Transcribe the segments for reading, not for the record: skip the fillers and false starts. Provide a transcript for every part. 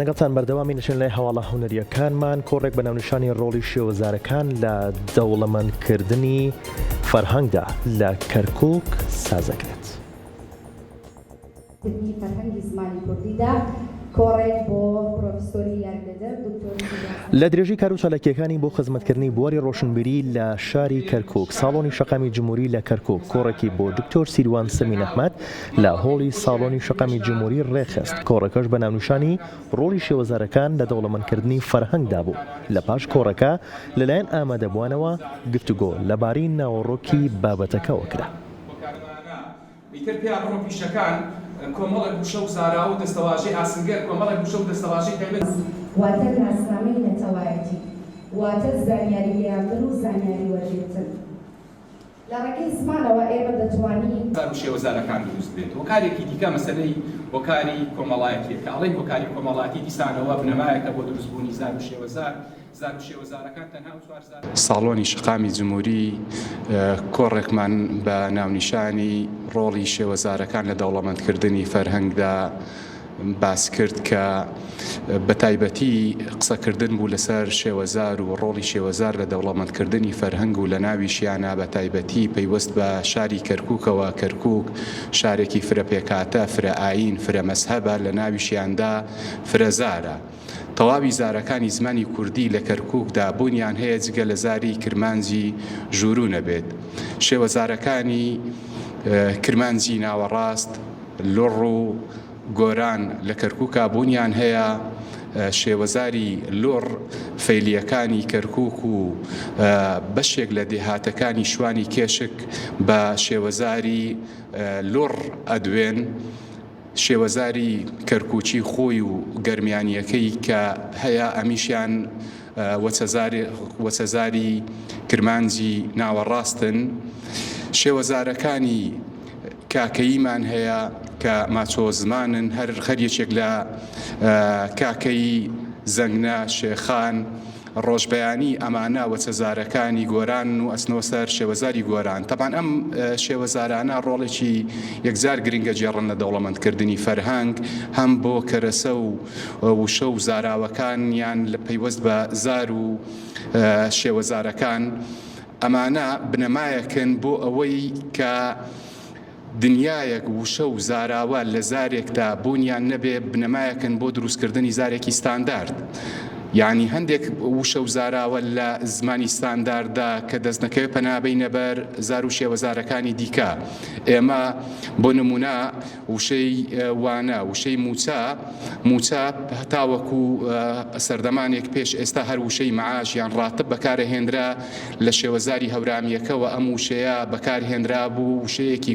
لەگەڵتان بەردەوامی نشن لای هەواڵە هونەریەکانمان کۆڕێک بە ناونیشانی ڕۆڵی شێوەزارەکان لە دەوڵەمەندکردنی فەرهەنگدا لە کەرکووک سازەکرێت. فەرهەنگی زمانی کوردیدا کۆڕێک بۆ پرۆفیسۆری یاریدەدەر لە درێژی کار و چالاکیەکانی بۆ خزمەتکردنی بواری ڕۆشنبیری لە شاری کەرکووک ساڵۆنی شەقامی جمهوری لە کەرکووک کۆڕێکی بۆ دکتۆر سیروان سەمین ئەحمەد لە هۆڵی ساڵۆنی شەقامی جمهوری ڕێخست. کۆڕەکەش بە ناونیشانی ڕۆڵی شێوەزارەکان لە دەوڵەمەندکردنی فەرهەنگدا بوو. لە پاش کۆڕەکە لەلایەن ئامادەبووانەوە گفتوگۆ لەبارەی ناوەڕۆکی بابەتەکەوە کرا. کۆمەڵێک وشە و زارا و دەستەواژەی ئاسنگەر کۆمەڵێک وشە و دەستەواژەی تایبەت واتە ناسنامەی نەتەوایەتی واتە زانیاری گەیاندن و زانیاری وەرگرتن. لە ڕێگەی زمانەوە ئێمە دەتوانین زار و شێوەزارەکان دروست بێت. هۆکارێکی دیکە مەسەلەی هۆکاری کۆمەڵایەتیەکە ئەڵێن هۆکاری کۆمەڵایەتی دیسانەوە بنەمایەکە بۆ دروستبوونی زار و شێوەزار. ساڵۆنی شەقامی جمهوری کۆڕێکمان بە ناونیشانی ڕۆڵی شێوەزارەکان لە دەوڵەمەندکردنی فەرهەنگدا باس کرد کە بە تایبەتی قسەکردن بوو لەسەر شێوەزار و ڕۆڵی شێوەزار لە دەوڵەمەندکردنی فەرهەنگ و لە ناویشیانە بە تایبەتی پەیوەست بە شاری کەرکووکەوە. کەرکووک شارێکی فرەپێکاتە، فرە ئاین، فرە مەزهەبە، لە ناویشیاندا فرەزارە. تەواوی زارەکانی زمانی کوردی لە کەرکووکدا بوونیان هەیە جگە لە زاری کرمانجی ژوورو نەبێت. شێوەزارەکانی کرمانجی ناوەڕاست، لوڕ و گۆران لە کەرکووکا بوونیان هەیە. شێوەزاری لوڕ فەیلیەکانی کەرکووک و بەشێک لە دێهاتەکانی شوانی کێشک بە شێوەزاری لوڕ ئەدوێن. شێوەزاری کەرکووچی خۆی و گەرمیانیەکەی کە هەیە ئەمیشیان وەچەزاری کرمانجی ناوەڕاستن. شێوەزارەکانی کاکەییمان هەیە کە ماچۆ زمانن، هەر یەکێک لە کاکەی زەنگنە، شێخان، ڕۆژبەیانی ئەمانە وەچەزارەکانی گۆران و ئەسنەوە سەر شێوەزاری گۆران. تەبان ئەم شێوەزارانە ڕۆڵێکی یەکجار گرنگە جێڕن لە دەوڵەمەندکردنی فەرهەنگ، هەم بۆ کەرەسە و وشە و زاراوەکانیان لە پەیوەست بە زار و شێوەزارەکان. ئەمانە بنەمایەکن بۆ ئەوەی کە دنیایەک وشە و زاراوە لە زارێکدا بوونیان نەبێ، بنەمایەکن بۆ دروستکردنی زارێکی ستاندارد. یعنی هەندێک وشە و زاراوە لە زمانی ستانداردا کە دەستنەکەوێت پەنابەی نەبەر زار و شێوەزارەکانی دیکە. ئێمە بۆ نمونە وشەی وانە، وشەی موچە تاوەکو سەردەمانێک پێش ئێستا هەر وشەی مەعاش یان ڕاتب بەکارهێنرا لە شێوەزاری هەورامیەکەوە. ئەم وشەیە بەکارهێنرا بوو وشەیەکی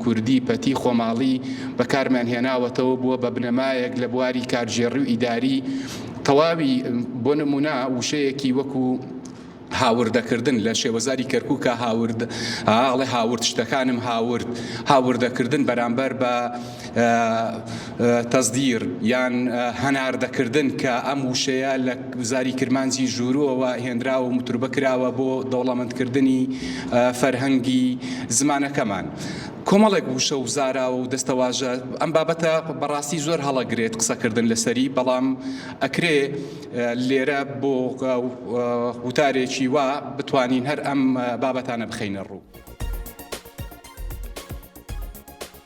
کوردی پەتی خۆماڵی بەکارمان هێناوەتەوە بووە بە بنەمایەک لە بواری کارژێڕی و ئیداری. تەواوی بۆ نمونە وشەیەکی وەکو هاوردەکردن لە شێوەزاری کەرکووکە هاورد شتەکانم هاوردەکردن بەرامبەر بە تەزدیر یان هەناردەکردن کە ئەم وشەیە لە زاری کرمانجی ژوورۆەوە هێنراوە و متروبە کراوە بۆ دەوڵەمەندکردنی فەرهەنگی زمانەکەمان. کۆمەڵێک وشە و زارا و دەستەواژە ئەم بابەتە بەڕاستی زۆر هەڵەگرێت قسەکردن لەسەری، بەڵام ئەکرێ لێرە بۆ وتارێکی وا بتوانین هەر ئەم بابەتانە بخەینە ڕوو.